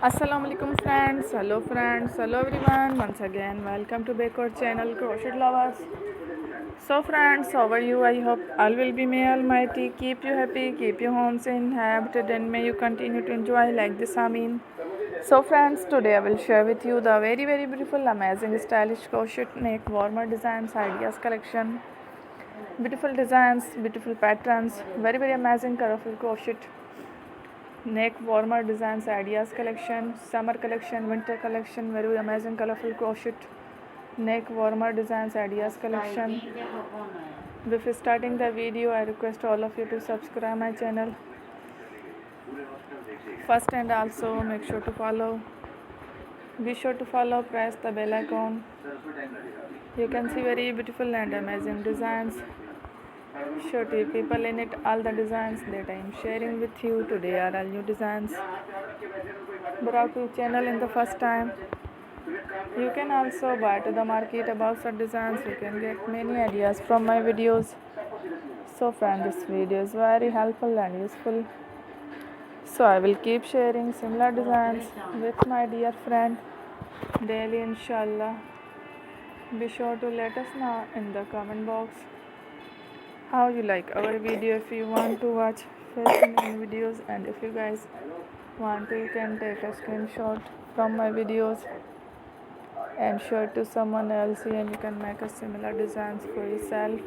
Assalamu alaikum friends, hello everyone. Once again, welcome to Baker channel Crochet Lovers. So friends, how are you? I hope all will be may Almighty keep you happy, keep your homes inhabited, and may you continue to enjoy like this. Amin. So friends, today I will share with you the very beautiful, amazing, stylish crochet neck warmer designs ideas collection. Beautiful designs, beautiful patterns, very amazing colorful crochet neck warmer designs ideas collection, summer collection, winter collection, very amazing colorful crochet neck warmer designs ideas collection. Before starting the video, I request all of you to subscribe my channel first, and also make sure to follow, be sure to follow, press the bell icon. You can see very beautiful and amazing designs, show to people in it. All the designs that I am sharing with you today are all new designs brought to channel in the first time. You can also buy to the market about such designs. You can get many ideas from my videos. So friend, this video is very helpful and useful. So I will keep sharing similar designs with my dear friend daily, inshallah. Be sure to let us know in the comment box how you like our video. If you want to watch fascinating videos, and if you guys want to, you can take a screenshot from my videos and share to someone else, and you can make a similar designs for yourself.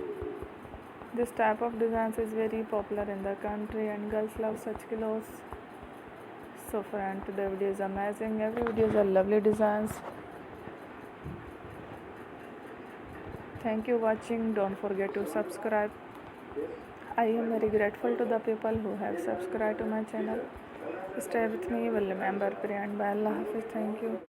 This type of designs is very popular in the country and girls love such clothes. So friend, today video is amazing. Every video is a lovely designs. Thank you watching. Don't forget to subscribe. I am very grateful to the people who have subscribed to my channel. Stay with me. Will remember prayer and by Allah Hafiz. Thank you.